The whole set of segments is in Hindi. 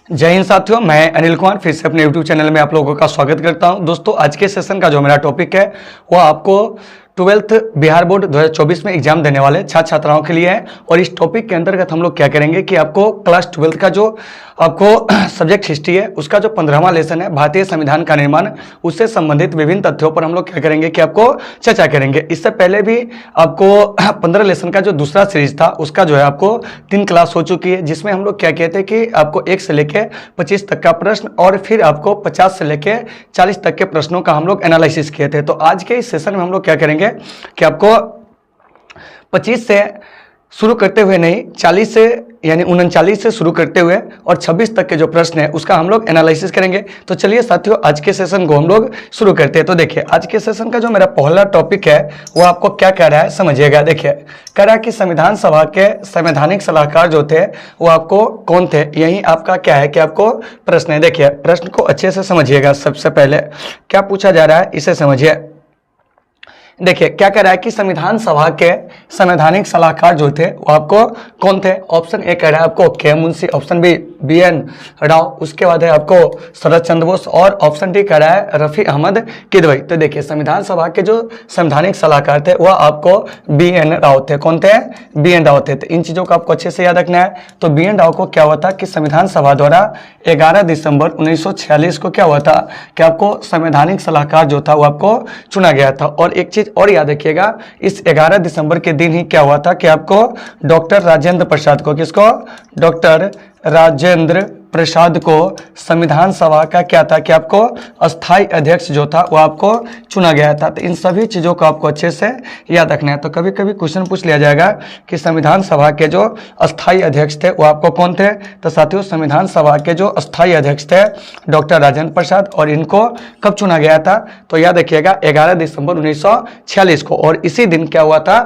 जय हिंद साथियों, मैं अनिल कुमार फिर से अपने YouTube चैनल में आप लोगों का स्वागत करता हूं। दोस्तों, आज के सेशन का जो मेरा टॉपिक है वो आपको 12th बिहार बोर्ड 2024 में एग्जाम देने वाले छात्र छात्राओं के लिए है। और इस टॉपिक के अंतर्गत हम लोग क्या करेंगे कि आपको क्लास 12th का जो आपको सब्जेक्ट हिस्ट्री है उसका जो 15वां लेसन है भारतीय संविधान का निर्माण, उससे संबंधित विभिन्न तथ्यों पर हम लोग क्या करेंगे कि आपको चर्चा करेंगे। इससे पहले भी आपको 15 लेसन का जो दूसरा सीरीज था उसका जो है आपको 3 क्लास हो चुकी है, जिसमें हम लोग क्या कहते हैं कि आपको 1 से लेके 25 तक का प्रश्न और फिर आपको 50 से लेके 40 तक के प्रश्नों का हम लोग एनालिसिस किए थे। तो आज के इस सेशन में हम लोग क्या करेंगे कि आपको 25 से शुरू करते हुए नहीं, 40 से यानी 39 से शुरू करते हुए और 26 तक के जो प्रश्न है उसका हम लोग एनालिसिस करेंगे। तो चलिए साथियों, आज के सेशन को हम लोग शुरू करते हैं। तो देखिए, आज के सेशन का जो मेरा पहला टॉपिक है वो आपको क्या कह रहा है समझिएगा। देखिए, कह रहा है कि संविधान सभा के संवैधानिक सलाहकार जो थे वो आपको कौन थे, यही आपका क्या है कि आपको प्रश्न है। देखिए, प्रश्न को अच्छे से समझिएगा। सबसे पहले क्या पूछा जा रहा है इसे समझिए। देखिए, क्या कह रहा है कि संविधान सभा के संवैधानिक सलाहकार जो थे वो आपको कौन थे। ऑप्शन ए कह रहा है आपको के Munshi, option B BN Rao, उसके बाद है आपको शरद चंद्र बोस और ऑप्शन डी कह रहा है रफी अहमद किदवई। तो देखिए, संविधान सभा के जो संवैधानिक सलाहकार थे वह आपको BN राव थे। कौन थे? BN राव थे। तो इन चीजों को आपको अच्छे से याद रखना है। तो BN राव को क्या हुआ था कि संविधान सभा द्वारा 11 दिसंबर 1946 को क्या हुआ था कि आपको संवैधानिक सलाहकार जो था वो आपको चुना गया था। और एक चीज और याद रखिएगा, इस 11 दिसंबर के दिन ही क्या हुआ था कि आपको डॉक्टर राजेंद्र प्रसाद को, किसको? डॉक्टर राजेंद्र प्रसाद को संविधान सभा का क्या था कि आपको अस्थाई अध्यक्ष जो था वो आपको चुना गया था। तो इन सभी चीज़ों को आपको अच्छे से याद रखना है। तो कभी कभी क्वेश्चन पूछ लिया जाएगा कि संविधान सभा के जो अस्थाई अध्यक्ष थे वो आपको कौन थे। तो साथियों, संविधान सभा के जो अस्थाई अध्यक्ष थे डॉक्टर राजेंद्र प्रसाद, और इनको कब चुना गया था तो याद रखिएगा 11 दिसंबर 1946 को। और इसी दिन क्या हुआ था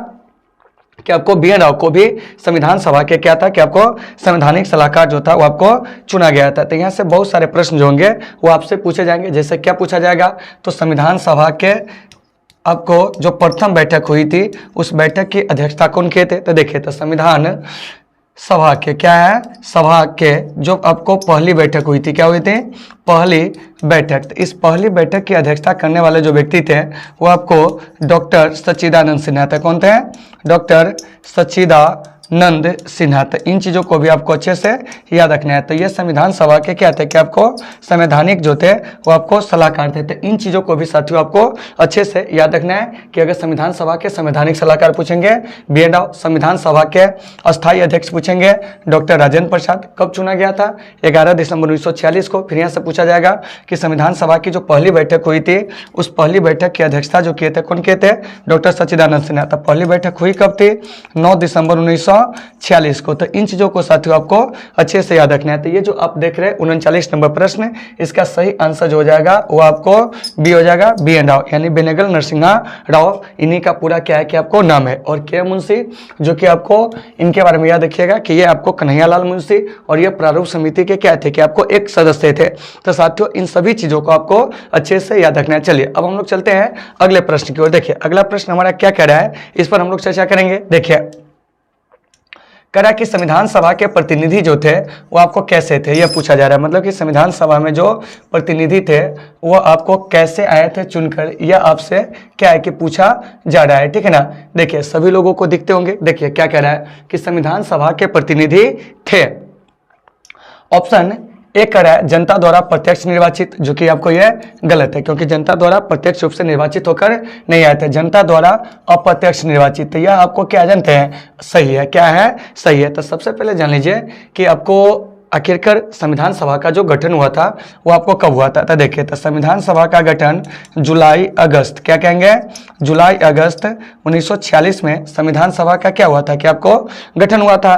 कि आपको BN राव को भी संविधान सभा के क्या था कि आपको संवैधानिक सलाहकार जो था वो आपको चुना गया था। तो यहाँ से बहुत सारे प्रश्न जो होंगे वो आपसे पूछे जाएंगे। जैसे क्या पूछा जाएगा तो संविधान सभा के आपको जो प्रथम बैठक हुई थी उस बैठक की अध्यक्षता कौन किए थे। तो देखिए, तो संविधान सभा के क्या है, सभा के जो आपको पहली बैठक हुई थी, क्या हुई थी? पहली बैठक। तो इस पहली बैठक की अध्यक्षता करने वाले जो व्यक्ति थे वो आपको डॉक्टर सच्चिदानंद सिन्हा थे। कौन थे? डॉक्टर सच्चिदानंद सिन्हा। तो इन चीज़ों को भी आपको अच्छे से याद रखना है। तो ये संविधान सभा के क्या थे कि आपको संवैधानिक जो थे वो आपको सलाहकार थे। तो इन चीज़ों को भी साथियों आपको अच्छे से याद रखना है कि अगर संविधान सभा के संवैधानिक सलाहकार पूछेंगे BN राव, संविधान सभा के अस्थायी अध्यक्ष पूछेंगे डॉक्टर राजेंद्र प्रसाद, कब चुना गया था? 11 दिसंबर 1946 को। फिर यहाँ से पूछा जाएगा कि संविधान सभा की जो पहली बैठक हुई थी उस पहली बैठक की अध्यक्षता जो किए थे कौन किए थे? डॉक्टर सच्चिदानंद सिन्हा। तो पहली बैठक हुई कब थी? 9 दिसंबर 1946 को। तो इन चीज़ों को साथियों आपको अच्छे से याद रखना है। तो ये जो आप देख रहे हैं 39 नंबर प्रश्न, इसका सही आंसर जो हो जाएगा वो आपको बी हो जाएगा, BN राव, यानी बेनेगल नरसिंहा राव। इन्हीं का पूरा क्या है कि आपको नाम है। और के मुंशी जो कि आपको इनके बारे में याद रखिएगा कि ये आपको कन्हैयालाल मुंशी और ये प्रारूप समिति के क्या थे कि आपको एक सदस्य थे। तो साथियों, इन सभी चीज़ों को आपको अच्छे से याद रखना है। चलिए अब हम लोग चलते हैं अगले प्रश्न की ओर। देखिए, अगला प्रश्न हमारा क्या कह रहा है, इस पर हम लोग चर्चा करेंगे। देखिए, कह रहा है कि संविधान सभा के प्रतिनिधि जो थे वो आपको कैसे थे, यह पूछा जा रहा है। मतलब कि संविधान सभा में जो प्रतिनिधि थे वो आपको कैसे आए थे चुनकर, यह आपसे क्या है कि पूछा जा रहा है। ठीक है ना। देखिए, सभी लोगों को दिखते होंगे। देखिए क्या कह रहा है कि संविधान सभा के प्रतिनिधि थे। ऑप्शन एक कह रहा है जनता द्वारा प्रत्यक्ष निर्वाचित, जो कि आपको यह गलत है, क्योंकि जनता द्वारा प्रत्यक्ष रूप से निर्वाचित होकर नहीं आए थे। जनता द्वारा अप्रत्यक्ष निर्वाचित, यह आपको क्या जानते हैं सही है। क्या है? सही है। तो सबसे पहले जान लीजिए कि आपको आखिरकार संविधान सभा का जो गठन हुआ था वो आपको कब हुआ था। तो देखिए, तो संविधान सभा का गठन जुलाई अगस्त, क्या कहेंगे, जुलाई अगस्त 1946 में संविधान सभा का क्या हुआ था कि आपको गठन हुआ था।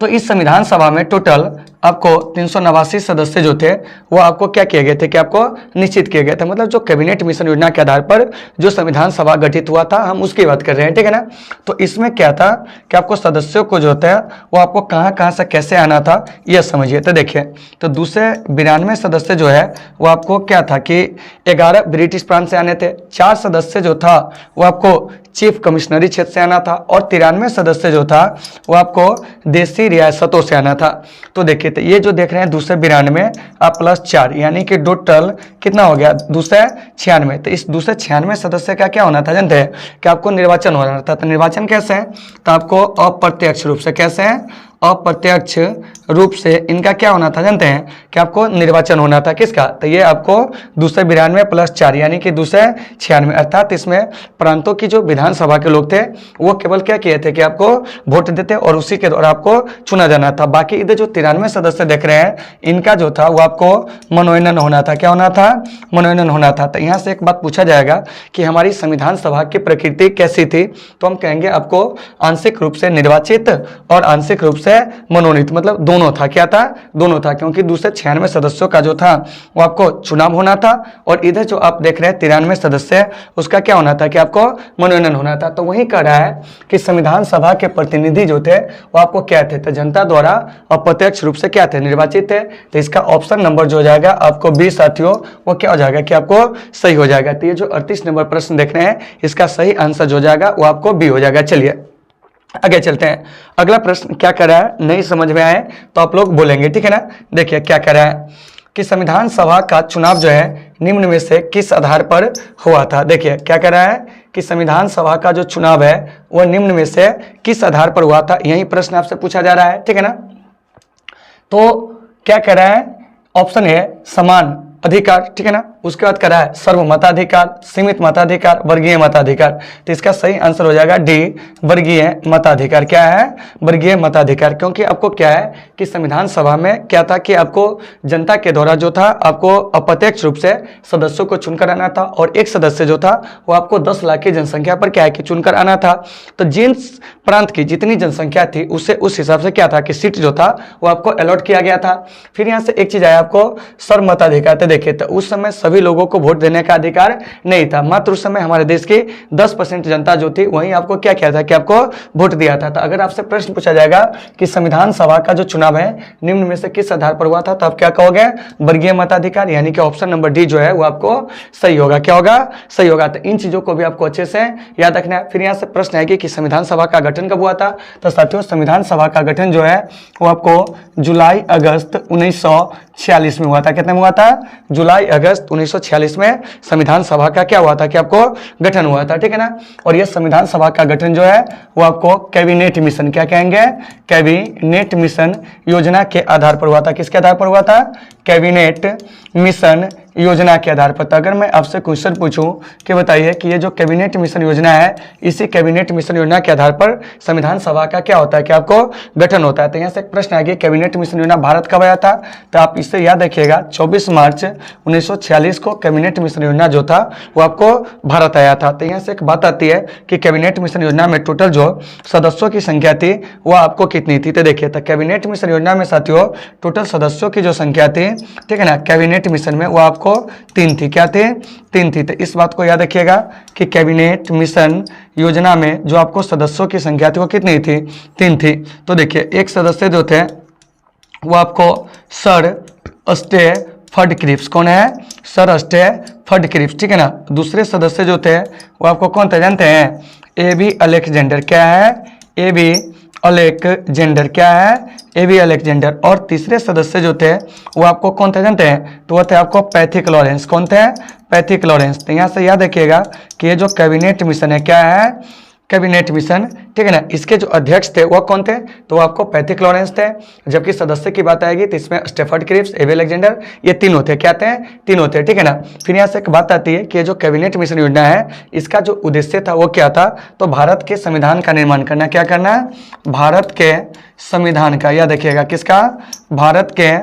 तो इस संविधान सभा में टोटल आपको 389 सदस्य जो थे वो आपको क्या किए गए थे कि आपको निश्चित किए गए थे। मतलब जो कैबिनेट मिशन योजना के आधार पर जो संविधान सभा गठित हुआ था हम उसकी बात कर रहे हैं। ठीक है ना। तो इसमें क्या था कि आपको सदस्यों को जो होता है वो आपको कहाँ कहाँ से कैसे आना था यह समझिए। तो देखिए, तो दूसरे 92 सदस्य जो है वो आपको क्या था कि 11 ब्रिटिश प्रांत से आने थे, 4 सदस्य जो था वो आपको चीफ कमिश्नरी क्षेत्र से आना था और 93 सदस्य जो था वो आपको देशी रियासतों से आना था। तो देखिए देखिए तो ये जो देख रहे हैं 292 आप प्लस 4 यानी कि टोटल कितना हो गया 296। तो इस 296 सदस्य का क्या होना था जानते हैं कि आपको निर्वाचन होना था। तो निर्वाचन कैसे है, तो आपको अप्रत्यक्ष रूप से, कैसे है, अप्रत्यक्ष रूप से इनका क्या होना था जानते हैं कि आपको निर्वाचन होना था। किसका, तो ये आपको 292 प्लस 4 यानी कि 296, अर्थात इसमें प्रांतों की जो विधानसभा के लोग थे वो केवल क्या किए थे कि आपको वोट देते और उसी के द्वारा आपको चुना जाना था। बाकी इधर जो 93 सदस्य देख रहे हैं इनका जो था वो आपको मनोनयन होना था। क्या होना था, मनोनयन होना था। तो यहाँ से एक बात पूछा जाएगा कि हमारी संविधान सभा की प्रकृति कैसी थी, तो हम कहेंगे आपको आंशिक रूप से निर्वाचित और आंशिक रूप से मनोनीत, मतलब दोनों था। क्या था, दोनों था, क्योंकि 296 सदस्यों का जो था वो आपको चुनाव होना था और इधर जो आप देख रहे हैं 93 सदस्य उसका क्या होना था कि आपको मनोनयन होना था। तो वही कह रहा है कि संविधान सभा के प्रतिनिधि जो थे वो आपको क्या थे, तो जनता द्वारा अप्रत्यक्ष रूप से क्या थे, निर्वाचित थे। तो इसका ऑप्शन नंबर जो हो जाएगा आपको 20 साथियों वो क्या हो जाएगा कि आपको सही हो जाएगा। तो ये जो 38 नंबर प्रश्न देख रहे हैं इसका सही आंसर जो हो जाएगा वो आपको बी हो जाएगा। चलिए आगे चलते हैं। अगला प्रश्न क्या कर रहा है, नहीं समझ में आए तो आप लोग बोलेंगे, ठीक है ना। देखिए क्या कर रहा है कि संविधान सभा का चुनाव जो है निम्न में से किस आधार पर हुआ था। देखिए क्या कर रहा है कि संविधान सभा का जो चुनाव है वह निम्न में से किस आधार पर हुआ था, यही प्रश्न आपसे पूछा जा रहा है, ठीक है ना। तो क्या कर रहा है, ऑप्शन है समान अधिकार, ठीक है ना। उसके बाद करा है सर्व मताधिकार, सीमित मताधिकार, वर्गीय मताधिकार। तो इसका सही आंसर हो जाएगा डी, वर्गीय मताधिकार। क्या है, वर्गीय मताधिकार। क्योंकि आपको क्या है कि संविधान सभा में क्या था कि आपको जनता के द्वारा जो था आपको अप्रत्यक्ष रूप से सदस्यों को चुनकर आना था और एक सदस्य जो था वो आपको 10 लाख की जनसंख्या पर क्या है कि चुनकर आना था। तो जिन प्रांत की जितनी जनसंख्या थी उससे उस हिसाब से क्या था कि सीट जो था वो आपको अलॉट किया गया था। फिर यहाँ से एक चीज आया आपको सर्व मताधिकार। तो देखिए तो उस समय सभी लोगों को वोट देने का अधिकार नहीं था, मात्र उस समय हमारे देश की 10% जनता जो थी वही आपको क्या किया था कि आपको वोट दिया था। तो अगर आपसे प्रश्न पूछा जाएगा कि संविधान सभा का जो चुनाव है निम्न में से किस आधार पर हुआ था, तो आप क्या कहोगे, वर्गीय मताधिकार, यानी कि ऑप्शन नंबर डी जो है वो आपको सही होगा। क्या होगा, सही होगा। तो इन चीजों को भी आपको अच्छे से याद रखना है। फिर यहाँ से प्रश्न है कि संविधान सभा का गठन कब हुआ था। तो साथियों संविधान सभा का गठन जो है वो आपको जुलाई अगस्त 1946 में हुआ था। कितने में हुआ था, जुलाई अगस्त 1946 में संविधान सभा का क्या हुआ था कि आपको गठन हुआ था, ठीक है ना। और यह संविधान सभा का गठन जो है वो आपको कैबिनेट मिशन, क्या कहेंगे, कैबिनेट मिशन योजना के आधार पर हुआ था। किसके आधार पर हुआ था, कैबिनेट मिशन योजना के आधार पर। तो अगर मैं आपसे क्वेश्चन पूछूं कि बताइए कि ये जो कैबिनेट मिशन योजना है इसी कैबिनेट मिशन योजना के आधार पर संविधान सभा का क्या होता है कि आपको गठन होता है। तो यहाँ से एक प्रश्न आ गया कैबिनेट मिशन योजना भारत कब आया था। तो आप इससे याद रखिएगा 24 मार्च 1946 को कैबिनेट मिशन योजना जो था वो आपको भारत आया था। तो यहाँ से एक बात आती है कि कैबिनेट मिशन योजना में टोटल जो सदस्यों की संख्या थी वो आपको कितनी थी। तो देखिए तो कैबिनेट मिशन योजना में साथियों टोटल सदस्यों की जो संख्या थी, ठीक है ना, कैबिनेट मिशन में वो आपको 3 थी। क्या थे, 3 थी। तो इस बात को याद रखिएगा कि कैबिनेट मिशन योजना में जो आपको सदस्यों की संख्या थी वो कितनी थी, 3 थी। तो देखिए एक सदस्य जो थे वो आपको सर स्टेफर्ड कौन है, सर स्टेफर्ड, ठीक है ना। दूसरे सदस्य जो थे वो आपको कौन थे जानते हैं, एबी अलेक्जेंडर। क्या है, एबी अलेक्जेंडर। क्या है, एबी अलेक्जेंडर। और तीसरे सदस्य जो थे वो आपको कौन थे जानते हैं, तो वो थे आपको पैथिक लॉरेंस। कौन थे, पैथिक लॉरेंस। तो यहाँ से याद रखिएगा कि ये जो कैबिनेट मिशन है क्या है, कैबिनेट मिशन, ठीक है ना, इसके जो अध्यक्ष थे वो कौन थे, तो वो आपको पैथिक लॉरेंस थे। जबकि सदस्य की बात आएगी तो इसमें स्टेफर्ड क्रिप्स, एबी अलेक्जेंडर, ये तीनों थे। क्या थे, तीनों थे, ठीक है ना। फिर यहाँ से एक बात आती है कि ये जो कैबिनेट मिशन योजना है इसका जो उद्देश्य था वो क्या था, तो भारत के संविधान का निर्माण करना। क्या करना है, भारत के संविधान का, याद रखिएगा किसका, भारत के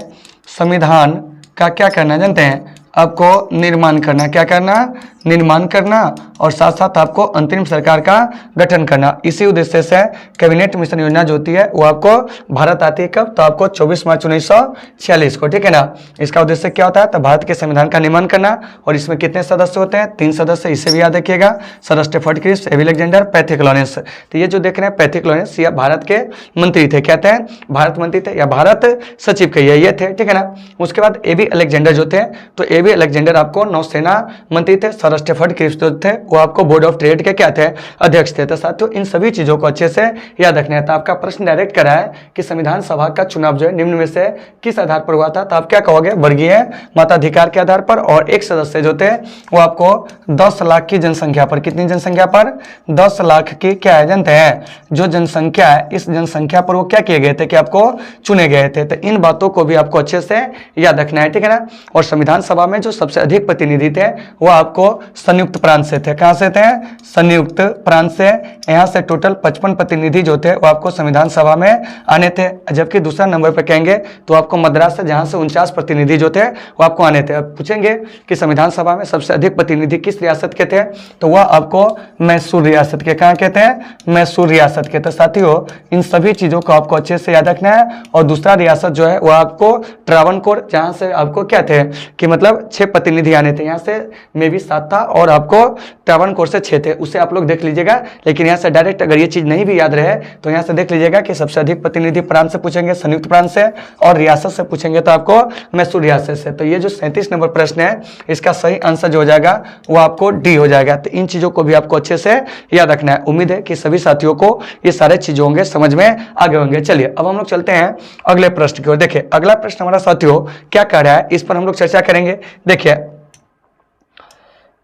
संविधान का क्या करना जानते हैं, आपको निर्माण करना। क्या करना, निर्माण करना और साथ साथ आपको अंतरिम सरकार का गठन करना। इसी उद्देश्य से कैबिनेट मिशन योजना जो होती है वो आपको भारत आती है कब, तो आपको 24 मार्च 1946 को, ठीक है ना। इसका उद्देश्य क्या होता है, तो भारत के संविधान का निर्माण करना। और इसमें कितने सदस्य होते हैं, 3 सदस्य। इसे भी याद रखिएगा, sir Stafford Cripps, A B Alexander, Pethick Lawrence. तो ये जो देख रहे हैं पैथिक लॉरेंस या भारत के मंत्री थे, कहते हैं भारत मंत्री थे या भारत सचिव कहिए, ये थे, ठीक है ना। उसके बाद एबी अलेक्जेंडर जो थे, तो एबी भी अलेक्जेंडर आपको नौसेना मंत्री थे। सर स्टेफर्ड क्रिप्स जो थे वो आपको बोर्ड ऑफ ट्रेड के क्या थे, अध्यक्ष थे। तो साथियों इन सभी चीजों को अच्छे से याद रखना है। तो आपका प्रश्न डायरेक्ट करा है कि संविधान सभा का चुनाव जो है निम्न में से किस आधार पर हुआ था, तो आप क्या कहोगे, वर्गीय मताधिकार के आधार पर। और एक सदस्य जो थे वो आपको 10 लाख की जनसंख्या पर, कितनी जनसंख्या पर, 10 लाख की क्या है, जानते हैं, जो जनसंख्या है इस जनसंख्या पर वो क्या किए गए थे कि आपको चुने गए थे। तो इन बातों को भी आपको अच्छे से याद रखना है, ठीक है ना। और संविधान सभा में जो सबसे अधिक प्रतिनिधि थे वो आपको संयुक्त प्रांत से थे। कहां से थे, संयुक्त प्रांत से। यहां से टोटल 55 प्रतिनिधि जो थे वो आपको संविधान सभा में आने थे। जबकि दूसरा नंबर पर कहेंगे तो आपको मद्रास से, जहां से 49 प्रतिनिधि जो थे वो आपको आने थे। अब पूछेंगे कि संविधान सभा में सबसे अधिक प्रतिनिधि किस रियासत के थे, तो वह आपको मैसूर रियासत के, कहां के थे, मैसूर रियासत के। तो साथियों इन सभी चीजों को आपको अच्छे से याद रखना है। और दूसरा रियासत जो है वो आपको ट्रावनकोर, जहां से आपको क्या थे कि मतलब 6 प्रतिनिधि आने थे। यहाँ से में भी 7 था और आपको ट्रावनकोर से 6 थे, उसे आप लोग देख लीजिएगा। लेकिन यहाँ से डायरेक्ट अगर ये चीज नहीं भी याद रहे तो यहाँ से देख लीजिएगा कि सबसे अधिक प्रतिनिधि प्रांत से पूछेंगे, संयुक्त प्रांत से, और रियासत से पूछेंगे तो आपको मैसूर रियासत से। तो ये जो 37 नंबर प्रश्न है इसका सही आंसर जो हो जाएगा वो आपको डी हो जाएगा। तो इन चीजों को भी आपको अच्छे से याद रखना है। उम्मीद है कि सभी साथियों को ये सारे चीजें होंगे समझ में आगे होंगे। चलिए अब हम लोग चलते हैं अगले प्रश्न की ओर। देखिए अगला प्रश्न हमारा साथियों क्या कह रहा है, इस पर हम लोग चर्चा करेंगे। देखिए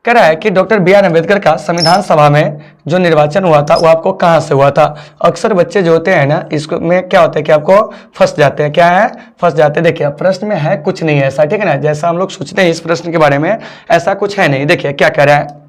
कह रहा है कि डॉक्टर बी.आर. अम्बेडकर का संविधान सभा में जो निर्वाचन हुआ था वो आपको कहां से हुआ था। अक्सर बच्चे जो होते हैं ना इसको में क्या होता है कि आपको फंस जाते हैं, क्या है, फंस जाते हैं। देखिए प्रश्न में है कुछ नहीं है ऐसा, ठीक है ना, जैसा हम लोग सोचते हैं इस प्रश्न के बारे में ऐसा कुछ है नहीं। देखिए क्या कह रहा है,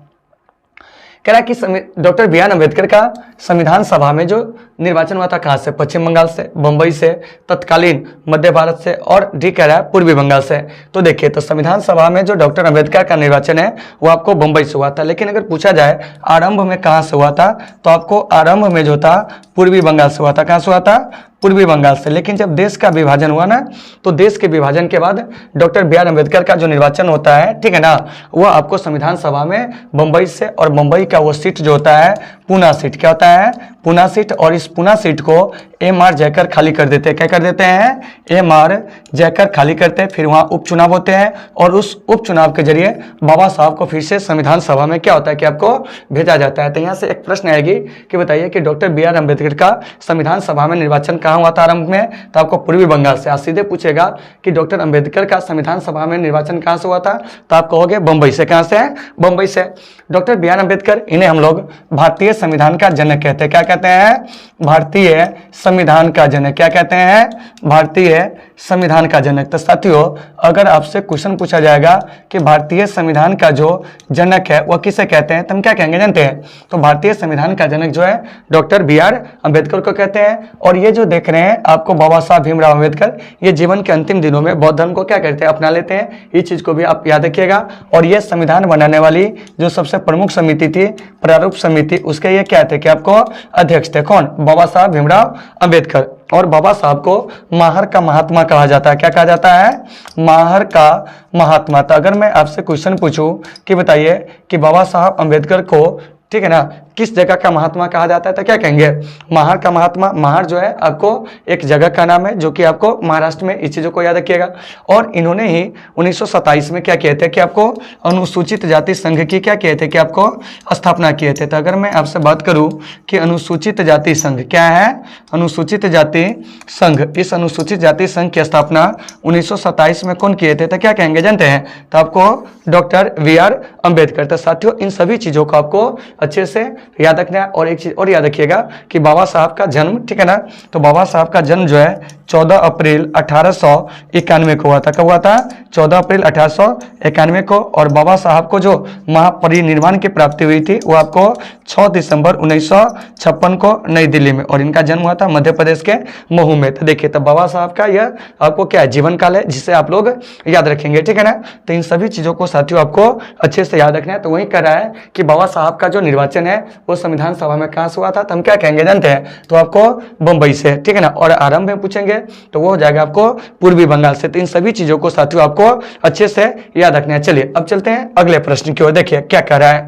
कह रहा है कि डॉक्टर बी.आर. अम्बेडकर का संविधान सभा में जो निर्वाचन हुआ था कहां से, पश्चिम बंगाल से, बंबई से, तत्कालीन मध्य भारत से, और डी कह रहा है पूर्वी बंगाल से। तो देखिए तो संविधान सभा में जो डॉक्टर अम्बेडकर का निर्वाचन है वो आपको बंबई से हुआ था। लेकिन अगर पूछा जाए आरंभ में कहां से हुआ था तो आपको आरंभ में जो था पूर्वी बंगाल से हुआ था। कहां से हुआ था, पूर्वी बंगाल से। लेकिन जब देश का विभाजन हुआ ना तो देश के विभाजन के बाद डॉक्टर बी.आर. अम्बेडकर का जो निर्वाचन होता है, ठीक है ना, वो आपको संविधान सभा में बंबई से, और बंबई का वो सीट जो होता है पूना सीट, क्या होता है, पूना सीट। और इस पूना सीट को एम.आर. जयकर खाली कर देते हैं। क्या कर देते हैं, एम.आर. जयकर खाली करते हैं। फिर वहां उपचुनाव होते हैं और उस उपचुनाव के जरिए बाबा साहब को फिर से संविधान सभा में क्या होता है कि आपको भेजा जाता है। तो यहाँ से एक प्रश्न आएगी कि बताइए कि डॉक्टर बी.आर. अम्बेडकर का संविधान सभा में निर्वाचन कहाँ हुआ था आरंभ में, तो आपको पूर्वी बंगाल से। आज सीधे पूछेगा कि डॉक्टर अम्बेडकर का संविधान सभा में निर्वाचन कहाँ से हुआ था, तो आप कहोगे बंबई से। कहाँ से, बंबई से। Doctor B R. अम्बेडकर, इन्हें हम लोग भारतीय संविधान का जनक कहते हैं। क्या कहते हैं, भारतीय संविधान का जनक। क्या कहते हैं, भारतीय संविधान का जनक। तो साथियों अगर आपसे क्वेश्चन पूछा जाएगा कि भारतीय संविधान का जो जनक है वह किसे कहते हैं, तो हम क्या कहेंगे जानते हैं, तो भारतीय संविधान का जनक जो है डॉक्टर बी.आर. अम्बेडकर को कहते हैं। और ये जो देख रहे हैं आपको बाबा साहब भीमराव अम्बेडकर, ये जीवन के अंतिम दिनों में बौद्ध धर्म को क्या करते हैं, अपना लेते हैं। ये चीज को भी आप याद रखिएगा। और ये संविधान बनाने वाली जो सबसे प्रमुख समिति थी, प्रारूप समिति, उसके ये क्या थे कि आपको अध्यक्ष थे। कौन, बाबा साहब भीमराव अम्बेडकर। और बाबा साहब को माहर का महात्मा कहा जाता है। क्या कहा जाता है, माहर का महात्मा। तो अगर मैं आपसे क्वेश्चन पूछूं कि बताइए कि बाबा साहब अम्बेडकर को, ठीक है ना, किस जगह का महात्मा कहा जाता है, तो क्या कहेंगे, माहर का महात्मा। माहर जो है आपको एक जगह का नाम है जो कि आपको महाराष्ट्र में, इस चीजों को याद रखिएगा। और इन्होंने ही 1927 में क्या किए थे कि आपको अनुसूचित जाति संघ की क्या किए थे कि आपको स्थापना किए थे। तो अगर मैं आपसे बात करूं कि अनुसूचित जाति संघ क्या है, अनुसूचित जाति संघ, इस अनुसूचित जाति संघ की स्थापना 1927 में कौन किए थे, तो क्या कहेंगे जानते हैं, तो आपको डॉक्टर बी.आर. अम्बेडकर। तो साथियों इन सभी चीजों को आपको अच्छे से याद रखना है। और एक चीज और याद रखिएगा कि बाबा साहब का जन्म, ठीक है ना, तो बाबा साहब का जन्म जो है 14 अप्रैल 1891 को हुआ था। कब हुआ था, 14 अप्रैल 1891 को। और बाबा साहब को जो महापरिनिर्वाण की प्राप्ति हुई थी वो आपको 6 दिसंबर 1956 को नई दिल्ली में। और इनका जन्म हुआ था मध्य प्रदेश के महू में। तो देखिए तो बाबा साहब का यह आपको क्या है, जीवन काल है जिसे आप लोग याद रखेंगे, ठीक है ना। तो इन सभी चीजों को साथियों आपको अच्छे से याद रखना है। तो वही कह रहा है कि बाबा साहब का जो निर्वाचन है वो संविधान सभा में कहां से हुआ था, तो हम क्या कहेंगे जानते हैं, तो आपको बंबई से, ठीक है ना। और आरंभ में पूछेंगे तो वो हो जाएगा आपको पूर्वी बंगाल से। तो इन सभी चीजों को साथियों आपको अच्छे से याद रखना है। चलिए अब चलते हैं अगले प्रश्न की ओर। देखिए क्या कह रहा है,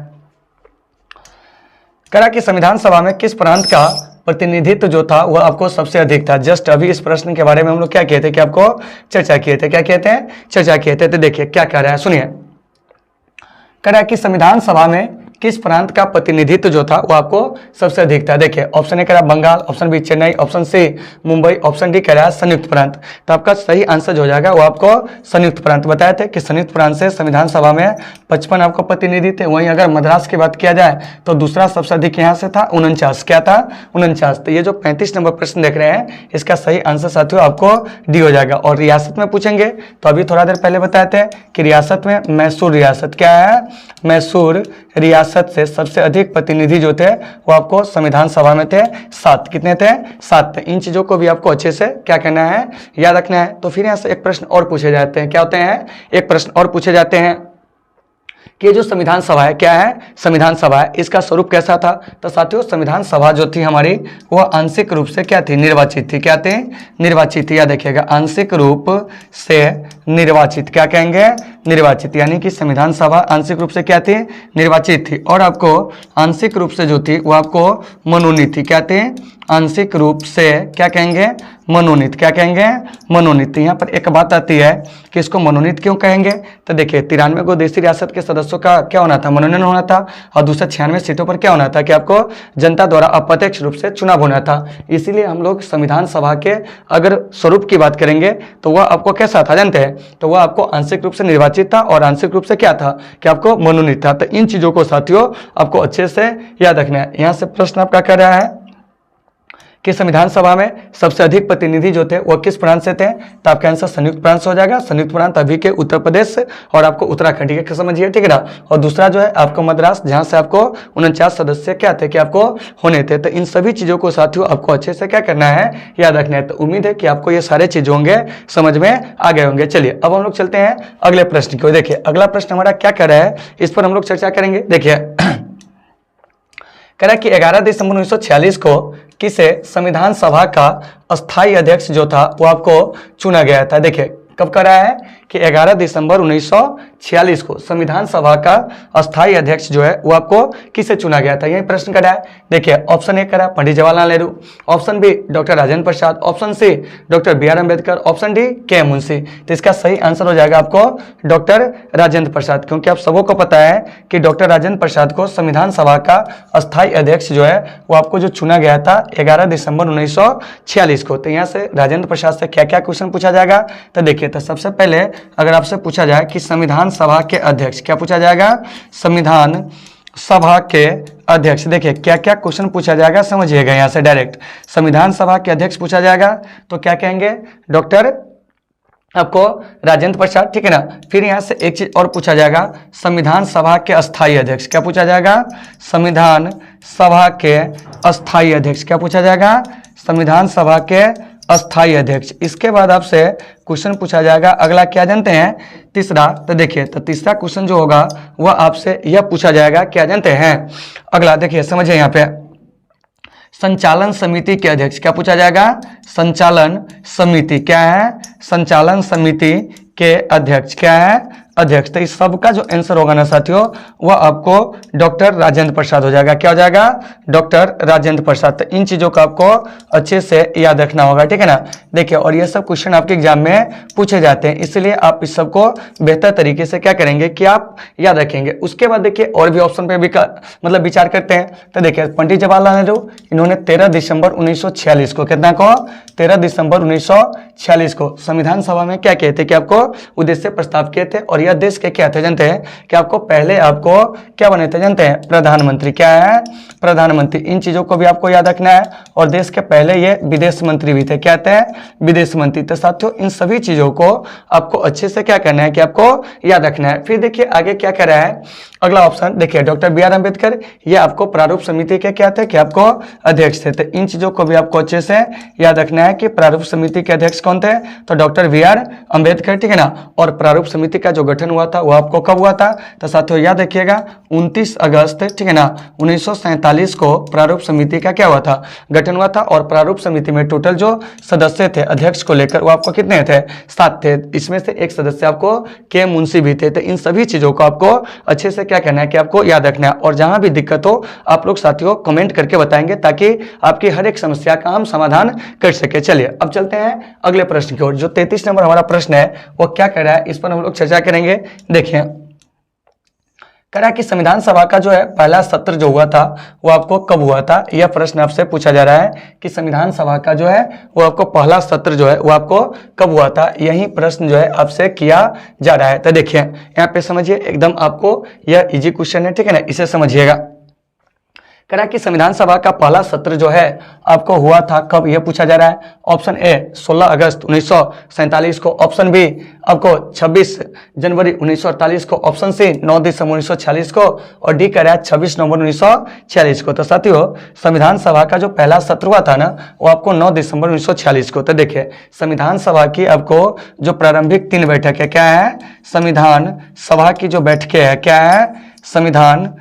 कह रहा कि संविधान सभा में किस प्रांत का प्रतिनिधित्व जो था वह आपको सबसे अधिक था। जस्ट अभी इस प्रश्न के बारे में हम लोग क्या किए थे कि आपको चर्चा किए थे, क्या कहते हैं, चर्चा किए थे। तो देखिए क्या कह रहा है, सुनिए। कह रहा है कि संविधान सभा में किस प्रांत का प्रतिनिधित्व जो था वो आपको सबसे अधिक था। देखिए ऑप्शन ए कह रहा है Bengal, option B Chennai, option C Mumbai, option D कह रहा है संयुक्त प्रांत। तो आपका सही आंसर जो हो जाएगा वो आपको संयुक्त प्रांत। बताए थे कि संयुक्त प्रांत से संविधान सभा में 55 आपको प्रतिनिधि थे। वहीं अगर मद्रास की बात किया जाए तो दूसरा सबसे अधिक यहाँ से था 49। क्या था, 49। तो ये जो 35 नंबर प्रश्न देख रहे हैं इसका सही आंसर साथियों आपको डी हो जाएगा। और रियासत में पूछेंगे तो अभी थोड़ा देर पहले बताए थे कि रियासत में मैसूर रियासत, क्या है, मैसूर रियासत से सबसे अधिक प्रतिनिधि जो थे वो आपको संविधान सभा में थे 7। कितने थे, 7 थे। इन चीजों को भी आपको अच्छे से क्या करना है, याद रखना है। तो फिर यहाँ से एक प्रश्न और पूछे जाते हैं, क्या होते हैं, एक प्रश्न और पूछे जाते हैं कि जो संविधान सभा है, क्या है, संविधान सभा है, इसका स्वरूप कैसा था। तो साथियों संविधान सभा जो थी हमारी वह आंशिक रूप से क्या थी, निर्वाचित थी। क्या थी, निर्वाचित थी। या देखिएगा आंशिक रूप से निर्वाचित, क्या कहेंगे, निर्वाचित। यानी कि संविधान सभा आंशिक रूप से क्या थी, निर्वाचित थी। और आपको आंशिक रूप से जो थी वो आपको मनोनीत थी। क्या थी, आंशिक रूप से क्या कहेंगे, मनोनीत। क्या कहेंगे, मनोनीत। यहाँ पर एक बात आती है कि इसको मनोनीत क्यों कहेंगे। तो देखिए 93 को देशी रियासत के सदस्यों का क्या होना था, मनोनयन होना था। और दूसरा 96 सीटों पर क्या होना था कि आपको जनता द्वारा अप्रत्यक्ष रूप से चुनाव होना था। इसीलिए हम लोग संविधान सभा के अगर स्वरूप की बात करेंगे तो वह आपको कैसा था जानते हैं, तो वह आपको आंशिक रूप से निर्वाचित था और आंशिक रूप से क्या था कि आपको मनोनीत था। तो इन चीजों को साथियों आपको अच्छे से याद रखना है। यहाँ से प्रश्न आपका क्या रहा है कि संविधान सभा में सबसे अधिक प्रतिनिधि जो थे वो किस प्रांत से थे। तो आपका आंसर संयुक्त प्रांत से हो जाएगा। संयुक्त प्रांत अभी के उत्तर प्रदेश और आपको उत्तराखंड, ठीक है, समझिए, ठीक है ना। और दूसरा जो है आपको मद्रास, जहां से आपको 49 सदस्य क्या थे कि आपको होने थे। तो इन सभी चीजों को साथियों आपको अच्छे से क्या करना है, याद रखना है। तो उम्मीद है कि आपको ये सारे चीज होंगे समझ में आ गए होंगे। चलिए अब हम लोग चलते हैं अगले प्रश्न की। देखिए अगला प्रश्न हमारा क्या कर रहा है, इस पर हम लोग चर्चा करेंगे। देखिए कह रहा है कि 11 दिसंबर 1946 को किसे संविधान सभा का अस्थायी अध्यक्ष जो था वो आपको चुना गया था। देखिए कब कर रहा है कि 11 दिसंबर 1946 को संविधान सभा का अस्थायी अध्यक्ष जो है वो आपको किसे चुना गया था, यही प्रश्न कर रहा है। देखिए ऑप्शन ए करा Pandit Jawaharlal Nehru, option B doctor Rajendra Prasad, option C doctor B R Ambedkar, option D K M Munshi. तो इसका सही आंसर हो जाएगा आपको डॉक्टर राजेंद्र प्रसाद, क्योंकि आप सबों को पता है कि डॉक्टर राजेंद्र प्रसाद को संविधान सभा का अस्थायी अध्यक्ष जो है वो आपको जो चुना गया था 11 दिसंबर 1946 को। तो यहाँ से राजेंद्र प्रसाद से क्या क्या क्वेश्चन पूछा जाएगा। तो देखिए तो सबसे पहले अगर आपसे पूछा जाए कि संविधान सभा के अध्यक्ष, क्या पूछा जाएगा, संविधान सभा के अध्यक्ष। देखिए क्या क्या क्वेश्चन पूछा जाएगा समझिएगा। यहाँ से डायरेक्ट संविधान सभा के अध्यक्ष पूछा जाएगा तो क्या कहेंगे, डॉक्टर आपको राजेंद्र प्रसाद, ठीक है ना। फिर यहाँ से एक चीज और पूछा जाएगा, संविधान सभा के अस्थायी अध्यक्ष, क्या पूछा जाएगा, संविधान सभा के अस्थायी अध्यक्ष, क्या पूछा जाएगा, संविधान सभा के अस्थायी अध्यक्ष। इसके बाद आपसे क्वेश्चन पूछा जाएगा अगला, क्या जानते हैं, तीसरा। तो देखिए तो तीसरा क्वेश्चन जो होगा वह आपसे यह पूछा जाएगा, क्या जानते हैं अगला। देखिए समझिए यहाँ पे संचालन समिति के अध्यक्ष, क्या पूछा जाएगा, संचालन समिति, क्या है, संचालन समिति के अध्यक्ष, क्या है, अध्यक्ष। तो इस सब का जो आंसर होगा ना साथियों वह आपको डॉक्टर राजेंद्र प्रसाद हो जाएगा। क्या हो जाएगा, डॉक्टर राजेंद्र प्रसाद। तो इन चीजों को आपको अच्छे से याद रखना होगा, ठीक है ना। देखिए और ये सब क्वेश्चन आपके एग्जाम में पूछे जाते हैं, इसलिए आप इस सब को बेहतर तरीके से क्या करेंगे कि आप याद रखेंगे। उसके बाद देखिए और भी ऑप्शन पे भी मतलब विचार करते हैं। तो देखिए पंडित जवाहरलाल नेहरू, इन्होंने 13 दिसंबर 1946 को, कितना को, 13 दिसंबर 1946 को संविधान सभा में क्या कहते कि आपको उद्देश्य प्रस्ताव किए थे। और यह देश के क्या थे जानते हैं कि आपको पहले आपको क्या बने थे जानते हैं, प्रधानमंत्री, क्या है, प्रधानमंत्री। इन चीजों को भी आपको याद रखना है। और देश के पहले ये विदेश मंत्री भी थे, क्या थे, विदेश मंत्री। तो साथियों इन सभी चीजों को आपको अच्छे से क्या करना है कि आपको याद रखना है। फिर देखिए आगे क्या कह रहा है अगला ऑप्शन। देखिए डॉक्टर बी आर अम्बेडकर, ये आपको प्रारूप समिति के क्या थे कि आपको अध्यक्ष थे। तो इन चीजों को भी आपको अच्छे से याद रखना है कि प्रारूप समिति के अध्यक्ष कौन थे, तो डॉक्टर बी आर अम्बेडकर, ठीक है ना। और प्रारूप समिति का जो गठन हुआ था वो आपको कब हुआ था? तो साथियों याद रखिएगा 29 अगस्त, ठीक है ना, 1947 को प्रारूप समिति का क्या हुआ था? गठन हुआ था। और प्रारूप समिति में टोटल जो सदस्य थे अध्यक्ष को लेकर वो आपको कितने थे? 7 थे। इसमें से एक सदस्य आपको के मुंशी भी थे। तो इन सभी चीजों को आपको अच्छे से क्या कहना है कि आपको याद रखना है, और जहां भी दिक्कत हो आप लोग साथियों कमेंट करके बताएंगे ताकि आपकी हर एक समस्या का हम समाधान कर सके। चलिए अब चलते हैं अगले प्रश्न की ओर। जो 33 नंबर हमारा प्रश्न है वो क्या कह रहा है, इस पर हम लोग चर्चा करेंगे। देखिए कह रहा है कि संविधान सभा का जो है पहला सत्र जो हुआ था वो आपको कब हुआ था? यह प्रश्न आपसे पूछा जा रहा है कि संविधान सभा का जो है वो आपको पहला सत्र जो है वो आपको कब हुआ था? यही प्रश्न जो है आपसे किया जा रहा है। तो देखिए यहाँ पे समझिए, एकदम आपको यह इजी क्वेश्चन है, ठीक है ना, इसे समझिएगा। कह रहा है कि संविधान सभा का पहला सत्र जो है आपको हुआ था कब? यह पूछा जा रहा है। ऑप्शन ए 16 अगस्त 1947 को, ऑप्शन बी आपको 26 जनवरी 1948 को, ऑप्शन सी 9 दिसंबर 1946 को, और डी कह रहा है 26 नवंबर 1946 को। तो साथियों संविधान सभा का जो पहला सत्र हुआ था ना वो आपको 9 दिसंबर 1946 को। तो देखिए संविधान सभा की आपको जो प्रारंभिक 3 बैठक है, क्या है? संविधान सभा की जो बैठकें है, क्या है? संविधान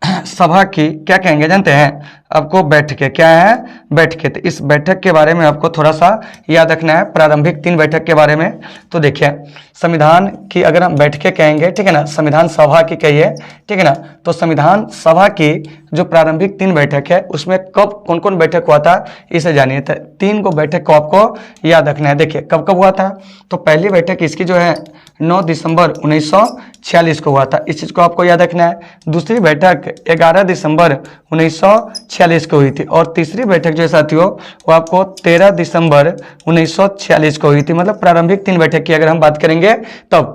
सभा की क्या कहेंगे जानते हैं? आपको बैठकें, क्या है? बैठकें। तो इस बैठक के बारे में आपको थोड़ा सा याद रखना है, प्रारंभिक 3 बैठक के बारे में। तो देखिए संविधान की अगर हम बैठकें कहेंगे, ठीक है ना, संविधान सभा की कहिए, ठीक है ना, तो संविधान सभा की जो प्रारंभिक 3 बैठक है उसमें कब कौन कौन बैठक हुआ था इसे जानिए। तो 3 को बैठक को आपको याद रखना है। देखिए कब कब हुआ था? तो पहली बैठक इसकी जो है 9 दिसंबर 1946 को हुआ था, इस चीज को आपको याद रखना है। दूसरी बैठक 11 दिसंबर 1946 को हुई थी, और तीसरी बैठक जो है साथियों वो आपको 13 दिसंबर 1946 को हुई थी। मतलब प्रारंभिक 3 बैठक की अगर हम बात करेंगे तब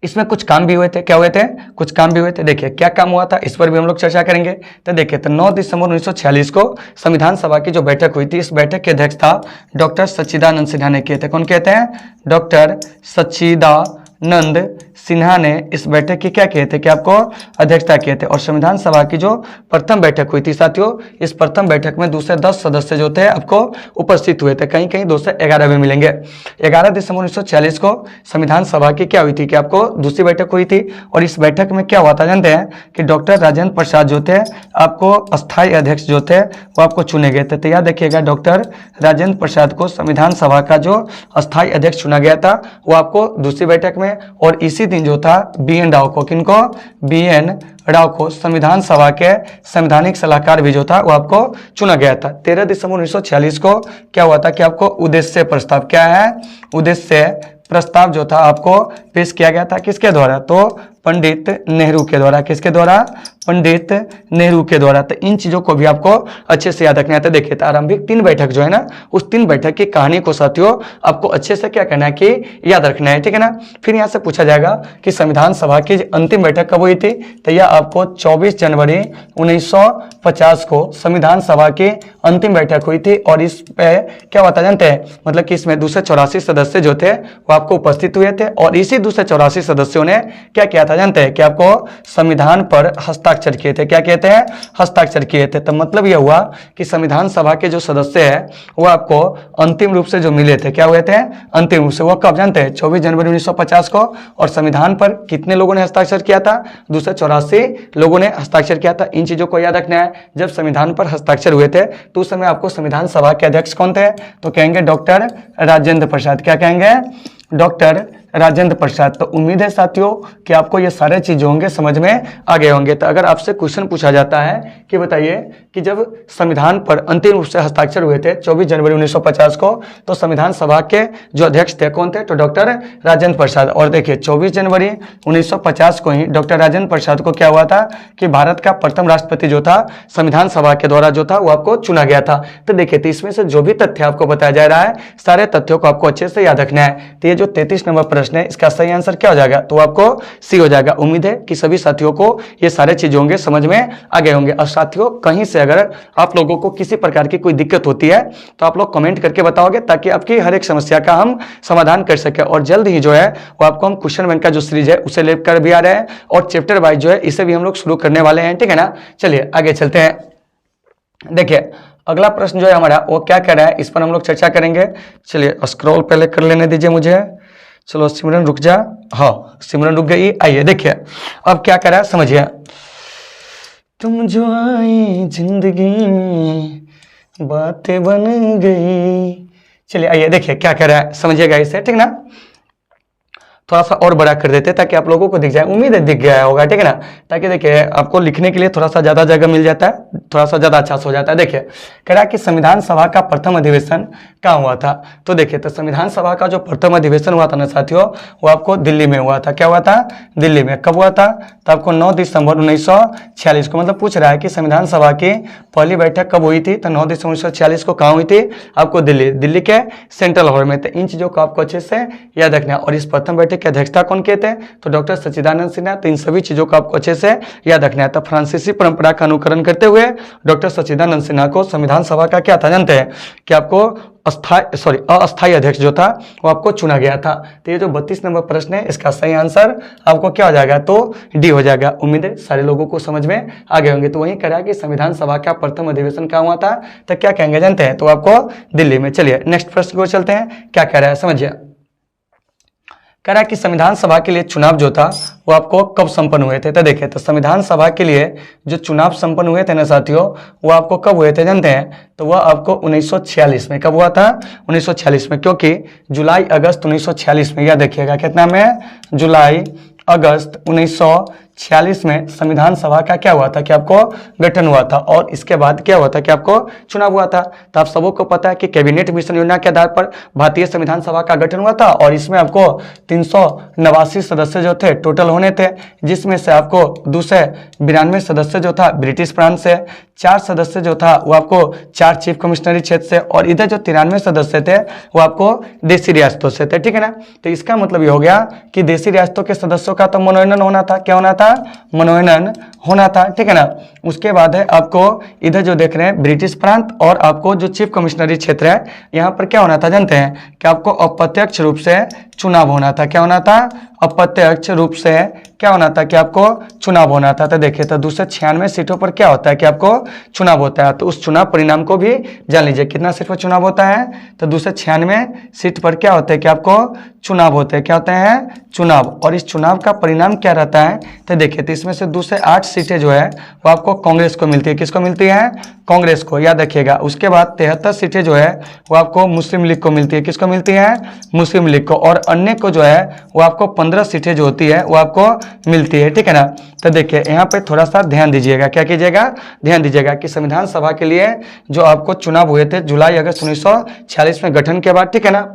इसमें कुछ काम भी हुए थे। क्या हुए थे? कुछ काम भी हुए थे। देखिए क्या काम हुआ था इस पर भी हम लोग चर्चा करेंगे। तो देखिए तो 9 दिसंबर 1946 को संविधान सभा की जो बैठक हुई थी, इस बैठक के अध्यक्ष था डॉक्टर सच्चिदानंद सिन्हा ने किए थे। कौन कहते हैं? डॉक्टर सच्चिदानंद सिन्हा ने इस बैठक की क्या किए थे कि आपको अध्यक्षता किए थे। और संविधान सभा की जो प्रथम बैठक हुई थी साथियों, इस प्रथम बैठक में दूसरे 10 सदस्य जो थे आपको उपस्थित हुए थे, कहीं कहीं 211 भी मिलेंगे। 11 दिसंबर 1946 को संविधान सभा की क्या हुई थी कि आपको दूसरी बैठक हुई थी, और इस बैठक में क्या हुआ था जानते हैं कि डॉक्टर राजेंद्र प्रसाद जो थे आपको अस्थायी अध्यक्ष जो थे वो आपको चुने गए थे। तो याद रखिएगा डॉक्टर राजेंद्र प्रसाद को संविधान सभा का जो अस्थायी अध्यक्ष चुना गया था वो आपको दूसरी बैठक में। और इसी दिन जो था BN राव को, किनको? BN राव को संविधान सभा के संवैधानिक सलाहकार भी जो था वो आपको चुना गया था। 13 दिसंबर 1946 को क्या हुआ था कि आपको उद्देश्य प्रस्ताव, क्या है? उद्देश्य प्रस्ताव जो था आपको पेश किया गया था, किसके द्वारा? तो पंडित नेहरू के द्वारा। किसके द्वारा? पंडित नेहरू के द्वारा। तो इन चीजों को भी आपको अच्छे से याद रखना है। तो देखिए आरंभिक 3 बैठक जो है ना, उस 3 बैठक की कहानी को साथियों आपको अच्छे से क्या करना है कि याद रखना है, ठीक है ना। फिर यहाँ से पूछा जाएगा कि संविधान सभा की अंतिम बैठक कब हुई थी? तो यह आपको 24 जनवरी 1950 को संविधान सभा की अंतिम बैठक हुई थी। और इस पे क्या होता जानते हैं, मतलब कि इसमें दूसरे 84 सदस्य जो थे वो आपको उपस्थित हुए थे। और इसी दूसरे 84 सदस्यों ने क्या किया था जानते हैं कि आपको संविधान पर हस्ताक्षर किए थे। क्या कहते हैं? हस्ताक्षर किए थे। तो मतलब यह हुआ कि संविधान सभा के जो सदस्य हैं वो आपको अंतिम रूप से जो मिले थे, क्या हुए थे? अंतिम रूप से। वो कब जानते हैं? 24 जनवरी 1950 को। और संविधान पर कितने लोगों ने हस्ताक्षर किया था? दूसरे 84 लोगों ने हस्ताक्षर किया था। इन चीजों को याद रखना है। जब संविधान पर हस्ताक्षर हुए थे तो उस समय आपको संविधान सभा के अध्यक्ष कौन थे? तो कहेंगे डॉक्टर राजेंद्र प्रसाद। क्या कहेंगे? डॉक्टर राजेंद्र प्रसाद। तो उम्मीद है साथियों कि आपको ये सारे चीजें होंगे समझ में आ गए होंगे। तो अगर आपसे क्वेश्चन पूछा जाता है कि बताइए कि जब संविधान पर अंतिम रूप से हस्ताक्षर हुए थे 24 जनवरी 1950 को, तो संविधान सभा के जो अध्यक्ष थे कौन थे? तो डॉक्टर राजेंद्र प्रसाद। और देखिए 24 जनवरी 1950 को ही डॉक्टर राजेंद्र प्रसाद को क्या हुआ था कि भारत का प्रथम राष्ट्रपति जो था संविधान सभा के द्वारा जो था वो आपको चुना गया था। तो देखिए तो इसमें से जो भी तथ्य आपको बताया जा रहा है सारे तथ्यों को आपको अच्छे से याद रखना है। तो ये जो 33 नंबर प्रश्न है इसका सही आंसर क्या हो जाएगा? तो आपको सी हो जाएगा। उम्मीद है कि सभी साथियों को ये सारे चीजें होंगे समझ में आ गए होंगे। और साथियों कहीं से अगर आप लोगों को किसी प्रकार की कोई दिक्कत होती है तो आप लोग कमेंट करके बताओगे ताकि आपकी हर एक समस्या का हम समाधान कर सके। और जल्द ही जो है वो आपको हम क्वेश्चन बैंक का जो सीरीज है उसे लेकर भी आ रहे हैं, और चैप्टर वाइज जो है इसे भी हम लोग शुरू करने वाले हैं, ठीक है ना। चलिए आगे चलते हैं। देखिए अगला प्रश्न जो है हमारा वो क्या कह रहा है, इस पर हम लोग चर्चा करेंगे। चलिए स्क्रॉल पहले कर लेने दीजिए मुझे। चलो सिमरन रुक जा, हाँ सिमरन रुक गई। आइए देखिए अब क्या करा समझिए। तुम जो आई जिंदगी में बातें बन गई। चलिए आइए देखिए क्या कह रहा है, समझिएगा इसे, ठीक ना। थोड़ा सा और बड़ा कर देते ताकि आप लोगों को दिख जाए, उम्मीद है दिख गया होगा, ठीक है ना। ताकि देखिए आपको लिखने के लिए थोड़ा सा ज्यादा जगह मिल जाता है, थोड़ा सा ज्यादा अच्छा से हो जाता है। देखिए कह रहा है कि संविधान सभा का प्रथम अधिवेशन कहाँ हुआ था। तो देखिए तो संविधान सभा का जो प्रथम अधिवेशन हुआ था ना साथियों, वो आपको दिल्ली में हुआ था। क्या हुआ था? दिल्ली में। कब हुआ था? तो आपको 9 दिसंबर 1946 को। मतलब पूछ रहा है कि संविधान सभा की पहली बैठक कब हुई थी, तो 9 दिसंबर 1946 को कहाँ हुई थी? आपको दिल्ली के सेंट्रल हॉल में। तो इन चीजों को आपको अच्छे से याद रखना है। और इस प्रथम बैठक की अध्यक्षता कौन किए थे? तो डॉक्टर सच्चिदानंद सिन्हा। तो इन सभी चीजों को आपको अच्छे से याद रखना है। तो फ्रांसीसी परंपरा का अनुकरण करते हुए डॉक्टर सच्चिदानंद सिन्हा को संविधान सभा का क्या था जानते हैं? कि आपको अस्थायी अध्यक्ष जो था वो आपको चुना गया था। तो ये जो 32 नंबर प्रश्न है इसका सही आंसर आपको क्या हो जाएगा? तो डी हो जाएगा। उम्मीद है सारे लोगों को समझ में आ गए होंगे। तो वही करा कि संविधान सभा का प्रथम अधिवेशन कहाँ हुआ था, तो क्या कहेंगे जानते हैं? तो आपको दिल्ली में। चलिए नेक्स्ट प्रश्न को चलते हैं, क्या कह रहा है समझिए। कह रहा है कि संविधान सभा के लिए चुनाव जो था वो आपको कब संपन्न हुए थे। तो देखिए तो संविधान सभा के लिए जो चुनाव संपन्न हुए थे ना साथियों, वो आपको कब हुए थे जानते हैं? तो वह आपको 1946 में। कब हुआ था? 1946 में। क्योंकि जुलाई अगस्त 1946 में, याद रखिएगा कितना में? जुलाई अगस्त 1946 में संविधान सभा का क्या हुआ था कि आपको गठन हुआ था। और इसके बाद क्या हुआ था कि आपको चुनाव हुआ था। तो आप सबको पता है कि कैबिनेट मिशन योजना के आधार पर भारतीय संविधान सभा का गठन हुआ था। और इसमें आपको 389 सदस्य जो थे टोटल होने थे, जिसमें से आपको 292 सदस्य जो था ब्रिटिश प्रांत से, 4 सदस्य जो था वो आपको 4 चीफ कमिश्नरी क्षेत्र से, और इधर जो 93 सदस्य थे वो आपको देशी रियासतों से थे, ठीक है ना। तो इसका मतलब ये हो गया कि देशी रियासतों के सदस्यों का तो मनोनयन होना था। क्या होना था? मनोनयन होना था, ठीक है ना। उसके बाद है आपको इधर जो देख रहे हैं ब्रिटिश प्रांत, और आपको जो चीफ कमिश्नरी क्षेत्र है यहाँ पर क्या होना था जानते हैं? कि आपको अप्रत्यक्ष रूप से चुनाव होना था। क्या होना था? अप्रत्यक्ष रूप से क्या होना था कि आपको चुनाव होना था। तो देखिए तो 296 सीटों पर क्या होता है कि आपको चुनाव होता है। तो उस चुनाव परिणाम को भी जान लीजिए, कितना सीट पर चुनाव होता है? तो 296 सीट पर क्या होता है कि आपको चुनाव होते हैं। क्या होते हैं? चुनाव। और इस चुनाव का परिणाम क्या रहता है? तो देखिए तो इसमें से 2 से 8 सीटें जो है वो आपको कांग्रेस को मिलती है। किसको मिलती है? कांग्रेस को, याद रखिएगा। उसके बाद 73 सीटें जो है वो आपको मुस्लिम लीग को मिलती है। किसको मिलती है? मुस्लिम लीग को। और अन्य को जो है वो आपको 15 सीटें जो होती है वो आपको मिलती है, ठीक है ना। तो देखिए यहाँ पे थोड़ा सा ध्यान दीजिएगा। क्या कीजिएगा? ध्यान दीजिएगा कि संविधान सभा के लिए जो आपको चुनाव हुए थे जुलाई अगस्त 1946 में गठन के बाद, ठीक है ना।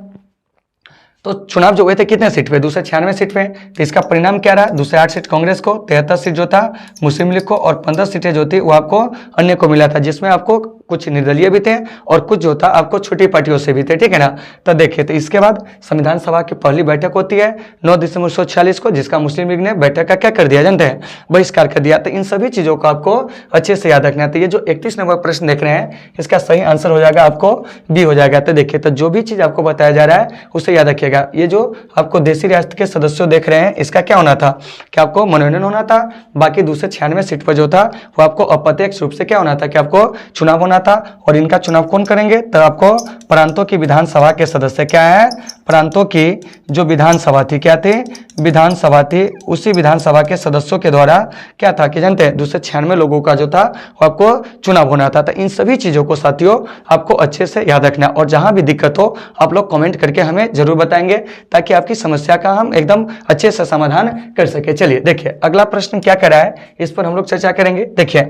तो चुनाव जो हुए थे कितने सीट पे? 296 सीट पे। तो इसका परिणाम क्या रहा? 2 से 8 सीट कांग्रेस को, 73 सीट जो था मुस्लिम लीग को, और 15 सीटें जो थी वो आपको अन्य को मिला था, जिसमें आपको कुछ निर्दलीय भी थे और कुछ जो था आपको छोटी पार्टियों से भी थे, ठीक है ना। तो देखिए तो इसके बाद संविधान सभा की पहली बैठक होती है 9 दिसंबर 1946 को, जिसका मुस्लिम लीग ने बैठक का क्या कर दिया जानते हैं? बहिष्कार कर दिया। तो इन सभी चीजों को आपको अच्छे से याद रखना है। तो ये जो 31 नंबर प्रश्न देख रहे हैं इसका सही आंसर हो जाएगा आपको बी हो जाएगा। तो देखिए तो जो भी चीज आपको बताया जा रहा है उसे याद रखिएगा। ये जो आपको देशी रियासत के सदस्यों देख रहे हैं इसका क्या होना था कि आपको मनोनयन होना था। बाकी 296 सीट पर जो था वो आपको अप्रत्यक्ष रूप से क्या होना था कि आपको चुनाव होना था। और इनका चुनाव कौन करेंगे? तो आपको प्रांतों की विधानसभा के सदस्य क्या है? प्रांतों की जो विधानसभा थी, क्या थी? विधानसभा थी। उसी विधानसभा के सदस्यों के द्वारा क्या था कि जानते हैं? 296 लोगों का जो था वो आपको चुनाव होना था। तो इन सभी चीजों को साथियों आपको अच्छे से याद रखना, और जहां भी दिक्कत हो आप लोग कमेंट करके हमें जरूर बताएंगे, ताकि आपकी समस्या का हम एकदम अच्छे से समाधान कर सके। चलिए देखिए अगला प्रश्न क्या कह रहा है, इस पर हम लोग चर्चा करेंगे। देखिए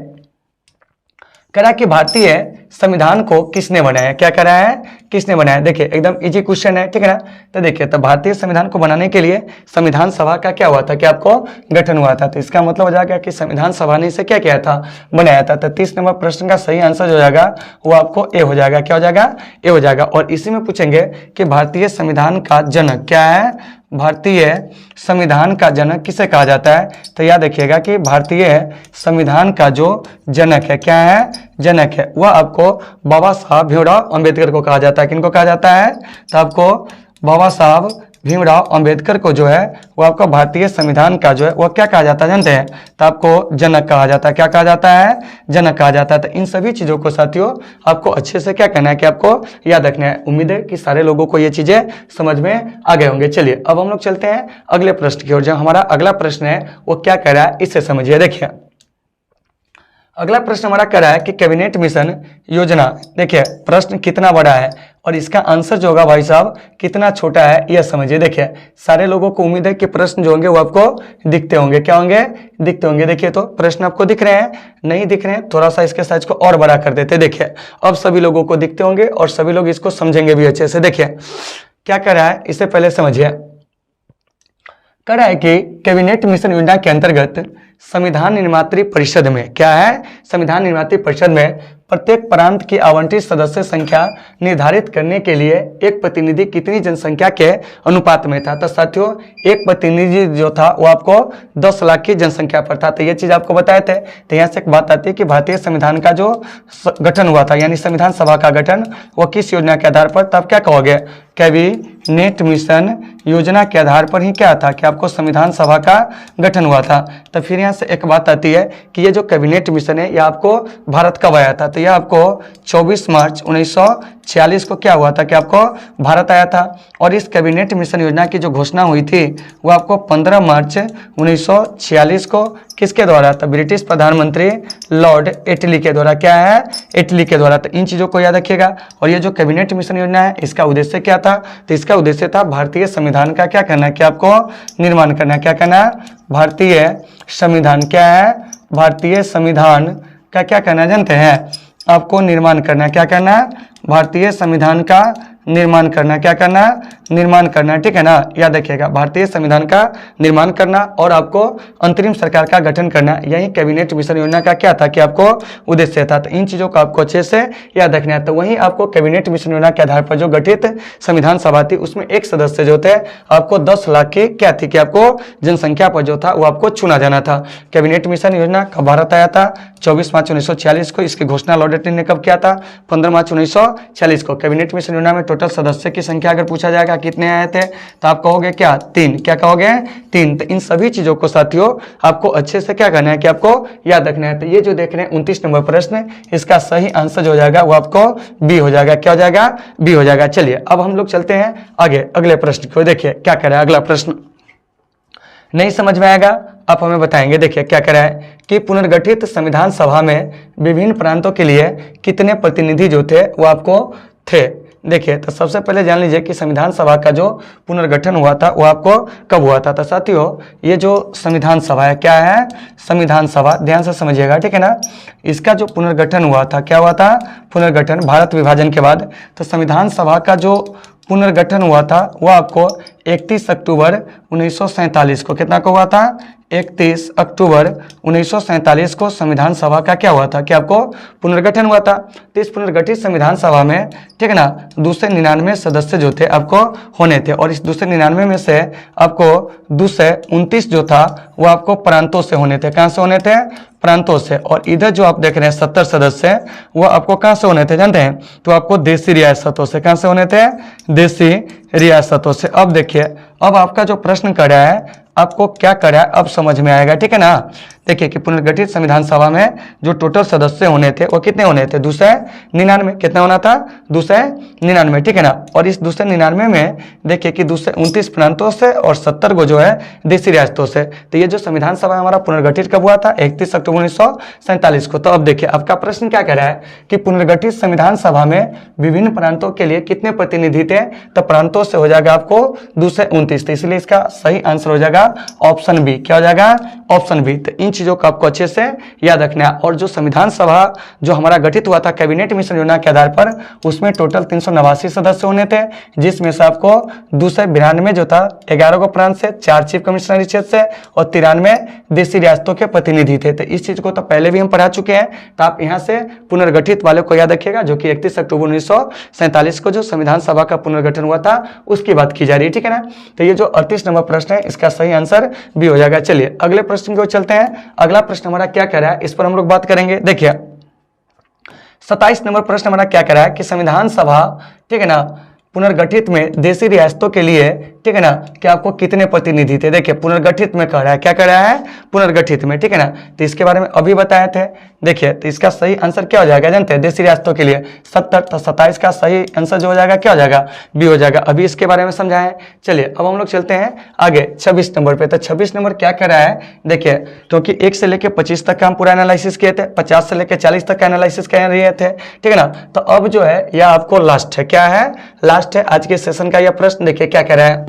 कह रहा है कि भारतीय संविधान को किसने बनाया? क्या कह रहा है? किसने बनाया? देखिए एकदम इजी क्वेश्चन है, ठीक है ना। तो देखिए तो भारतीय संविधान को बनाने के लिए संविधान सभा का क्या हुआ था कि आपको गठन हुआ था। तो इसका मतलब हो जाएगा कि संविधान सभा ने इसे क्या किया था? बनाया था। तो 30 नंबर प्रश्न का सही आंसर हो जाएगा वो आपको ए हो जाएगा। क्या हो जाएगा? ए हो जाएगा। और इसी में पूछेंगे कि भारतीय संविधान का जनक क्या है? भारतीय संविधान का जनक किसे कहा जाता है? तो याद रखिएगा कि भारतीय संविधान का जो जनक है, क्या है? जनक है, वह आपको बाबा साहब भीमराव अंबेडकर को कहा जाता है। किनको कहा जाता है? तो आपको बाबा साहब भीमराव अंबेडकर को जो है वो आपको भारतीय संविधान का जो है वो क्या कहा जाता है जानते हैं? तो आपको जनक कहा जाता है। क्या कहा जाता है? जनक कहा जाता है। तो इन सभी चीज़ों को साथियों आपको अच्छे से क्या करना है कि आपको याद रखना है। उम्मीद है कि सारे लोगों को ये चीज़ें समझ में आ गए होंगे। चलिए अब हम लोग चलते हैं अगले प्रश्न की ओर। जो हमारा अगला प्रश्न है वो क्या कह रहा है इससे समझिए। देखिए अगला प्रश्न हमारा कह रहा है कि कैबिनेट मिशन योजना, देखिए प्रश्न कितना बड़ा है और इसका आंसर जो होगा भाई साहब कितना छोटा है यह समझिए। देखिए सारे लोगों को उम्मीद है कि प्रश्न जो होंगे वो आपको दिखते होंगे। क्या होंगे? दिखते होंगे। देखिए तो प्रश्न आपको दिख रहे हैं? नहीं दिख रहे हैं? थोड़ा सा इसके साइज को और बड़ा कर देते। देखिए अब सभी लोगों को दिखते होंगे और सभी लोग इसको समझेंगे भी अच्छे से। देखिए क्या कर रहा है इससे पहले समझिए। कह रहा है कि कैबिनेट मिशन योजना के अंतर्गत संविधान निर्मात्री परिषद में क्या है? संविधान निर्मात्री परिषद में प्रत्येक प्रांत की आवंटित सदस्य संख्या निर्धारित करने के लिए एक प्रतिनिधि कितनी जनसंख्या के अनुपात में था? तो साथियों एक प्रतिनिधि जो था वो आपको 10 लाख की जनसंख्या पर था। तो ये चीज आपको बताए थे। तो यहाँ से एक बात आती है कि भारतीय संविधान का जो गठन हुआ था यानी संविधान सभा का गठन वो किस योजना के आधार पर? तब क्या कहोगे? कैबिनेट मिशन योजना के आधार पर ही क्या था कि आपको संविधान सभा का गठन हुआ था। तो फिर यहाँ से एक बात आती है कि ये जो कैबिनेट मिशन है यह आपको भारत कब आया था? तो यह आपको 24 मार्च 1946 को क्या हुआ था कि आपको भारत आया था। और इस कैबिनेट मिशन योजना की जो घोषणा हुई थी वो आपको 15 मार्च 1946 को किसके द्वारा? तो ब्रिटिश प्रधानमंत्री लॉर्ड एटली के द्वारा। क्या है? एटली के द्वारा। तो इन चीज़ों को याद रखिएगा। और ये जो कैबिनेट मिशन योजना है इसका उद्देश्य क्या था? तो इसका उद्देश्य था भारतीय संविधान का क्या करना है कि आपको निर्माण करना है। क्या करना है? भारतीय संविधान। क्या है? भारतीय संविधान का क्या करना है जानते हैं? आपको निर्माण करना है। क्या करना है? भारतीय संविधान का निर्माण करना। क्या करना है? निर्माण करना। ठीक है ना? याद रखिएगा भारतीय संविधान का निर्माण करना और आपको अंतरिम सरकार का गठन करना, यही कैबिनेट मिशन योजना का क्या था कि आपको उद्देश्य था। तो इन चीजों को आपको अच्छे से याद रखना है। तो वहीं आपको कैबिनेट मिशन योजना के आधार पर जो गठित संविधान सभा थी उसमें एक सदस्य जो थे आपको 10 लाख की क्या थी कि आपको जनसंख्या पर जो था वो आपको चुना जाना था। कैबिनेट मिशन योजना कब भारत आया था? 24 मार्च 1946 को। इसकी घोषणा लॉर्ड एटली ने कब किया था? 15 मार्च 1946 को। कैबिनेट मिशन योजना में टोटल सदस्य की संख्या अगर पूछा जाएगा कितने आए थे तो आप कहोगे क्या? 3। क्या कहोगे? 3। तो इन सभी चीजों को साथियों आपको अच्छे से क्या करना है कि आपको याद रखना है। तो ये जो देख रहे हैं 29 नंबर प्रश्न, इसका सही आंसर जो हो जाएगा वो आपको बी हो जाएगा। क्या हो जाएगा? बी हो जाएगा। चलिए अब हम लोग चलते हैं आगे अगले प्रश्न को। देखिए क्या कर रहा है अगला प्रश्न। नहीं समझ में आएगा आप हमें बताएंगे। देखिए क्या कह रहा है कि पुनर्गठित संविधान सभा में विभिन्न प्रांतों के लिए कितने प्रतिनिधि जो थे वो आपको थे। देखिए तो सबसे पहले जान लीजिए कि संविधान सभा का जो पुनर्गठन हुआ था वो आपको कब हुआ था। तो साथियों ये जो संविधान सभा है क्या है? संविधान सभा, ध्यान से समझिएगा। ठीक है ना? इसका जो पुनर्गठन हुआ था क्या हुआ था? पुनर्गठन भारत विभाजन के बाद। तो संविधान सभा का जो पुनर्गठन हुआ था वो आपको 31 अक्टूबर 1947 को कितना को हुआ था? 31 अक्टूबर 1947 को संविधान सभा का क्या हुआ था कि आपको पुनर्गठन हुआ था। तो इस पुनर्गठित संविधान सभा में ठीक है ना 299 सदस्य जो थे आपको होने थे। और इस 299 में से आपको 229 जो था वो आपको प्रांतों से होने थे। कहाँ से होने थे? प्रांतों से। और इधर जो आप देख रहे हैं 70 सदस्य वो आपको कहाँ से होने थे जानते हैं? तो आपको देशी रियासतों से। कहाँ से होने थे? देशी रियासतों से। अब देखिए अब आपका जो प्रश्न कर रहा है आपको क्या कर रहा है अब समझ में आएगा। ठीक है ना? देखिए कि पुनर्गठित संविधान सभा में जो टोटल सदस्य होने थे वो कितने होने थे? 299। कितना होना था? 299। ठीक है ना? और इस 299 में देखिए कि 229 प्रांतों से और 70 को जो है देशी रियासतों से। तो ये जो संविधान सभा हमारा पुनर्गठित कब हुआ था? 31 अक्टूबर 1947 को। तो अब देखिए आपका प्रश्न क्या कह रहा है कि पुनर्गठित संविधान सभा में विभिन्न प्रांतों के लिए कितने प्रतिनिधि थे? तो प्रांतों से हो जाएगा आपको 229। तो इसलिए इसका सही आंसर हो जाएगा ऑप्शन बी। क्या हो जाएगा? Option B. तो इन चीजों को आपको अच्छे से याद रखना है। और जो संविधान सभा जो हमारा गठित हुआ था कैबिनेट मिशन योजना के आधार पर उसमें टोटल 389 सदस्य होने थे, जिसमें से आपको 292 जो था 11 को प्रांत से, 4 चीफ कमिश्नरी क्षेत्र से और 93 देशी रियासतों के प्रतिनिधि थे। तो इस चीज को तो पहले भी हम पढ़ा चुके हैं। तो आप यहाँ से पुनर्गठित वाले को याद रखिएगा जो कि 31 अक्टूबर 1947 को जो संविधान सभा का पुनर्गठन हुआ था उसकी बात की जा रही है। ठीक है ना? तो ये जो 38 नंबर प्रश्न है इसका सही आंसर भी हो जाएगा। चलिए अगले प्रश्न को चलते हैं। अगला प्रश्न हमारा क्या कह रहा है इस पर हम लोग बात करेंगे। देखिए 27 नंबर प्रश्न हमारा क्या कह रहा है कि संविधान सभा ठीक है ना पुनर्गठित में देशी रियासतों के लिए ठीक है ना, कि आपको कितने प्रतिनिधि थे। देखिए पुनर्गठित में कह रहा है, क्या कह रहा है, पुनर्गठित में, ठीक है ना। तो इसके बारे में अभी बताए थे। देखिए तो इसका सही आंसर क्या हो जाएगा जानते हैं, देशी रियासतों के लिए 70, तो 27 का सही आंसर जो हो जाएगा क्या हो जाएगा, बी हो जाएगा। अभी इसके बारे में समझाएं। चलिए अब हम लोग चलते हैं आगे 26 नंबर पे। तो 26 नंबर क्या कह रहा है, देखिए क्योंकि 1 से लेकर 25 तक का हम पूरा एनालिसिस किए थे, 50 से लेकर 40 तक का एनालिसिस कर रहे थे, ठीक है ना। तो अब जो है यह आपको लास्ट है, क्या है, लास्ट है आज के सेशन का यह प्रश्न। देखिए क्या कह रहा है,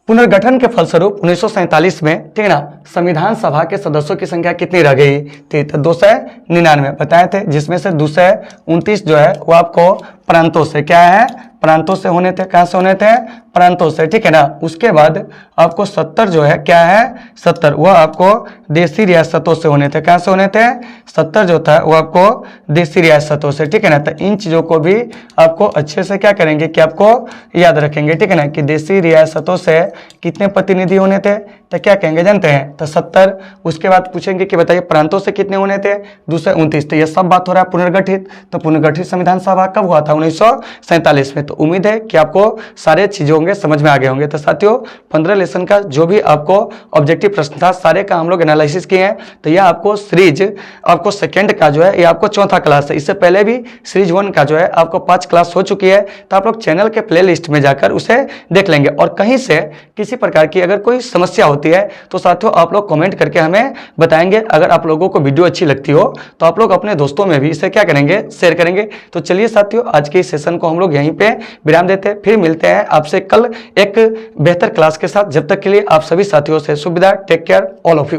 पुनर्गठन के फलस्वरूप 1947 में, ठीक है ना, संविधान सभा के सदस्यों की संख्या कितनी रह गई थी, तो 299 बताए थे, जिसमें से 229 जो है वो आपको प्रांतों से, क्या है, प्रांतों से होने थे। कहां से होने थे, प्रांतों से, ठीक है ना। उसके बाद आपको 70 जो है, क्या है, 70 वह आपको देशी रियासतों से होने थे। कहां से होने थे, 70 जो था वो आपको देशी रियासतों से, ठीक है ना। तो इन चीजों को भी आपको अच्छे से क्या करेंगे कि आपको याद रखेंगे, ठीक है ना, कि देशी रियासतों से कितने प्रतिनिधि होने थे, तो क्या कहेंगे जानते हैं, तो 70। उसके बाद पूछेंगे कि बताइए प्रांतों से कितने होने थे, 229। तो ये सब बात हो रहा है पुनर्गठित। तो पुनर्गठित संविधान सभा कब हुआ था, 1947 में। तो उम्मीद है कि आपको सारे चीजें होंगे समझ में आ गए होंगे। तो साथियों 15 लेसन का जो भी आपको ऑब्जेक्टिव प्रश्न था सारे का हम लोग एनालिसिस किए हैं। तो यह आपको सीरीज आपको सेकंड का जो है ये आपको चौथा क्लास है। इससे पहले भी सीरीज 1 का जो है आपको 5 क्लास हो चुकी है। तो आप लोग चैनल के प्लेलिस्ट में जाकर उसे देख लेंगे। और कहीं से किसी प्रकार की अगर कोई समस्या होती है तो साथियों आप लोग कमेंट करके हमें बताएंगे। अगर आप लोगों को वीडियो अच्छी लगती हो तो आप लोग अपने दोस्तों में भी इसे क्या करेंगे, शेयर करेंगे। तो चलिए साथियों आज के इस सेशन को हम लोग यहीं पे विराम देते हैं, फिर मिलते हैं आपसे कल एक बेहतर क्लास के साथ। जब तक के लिए आप सभी साथियों से शुभ विदा, take care all of you.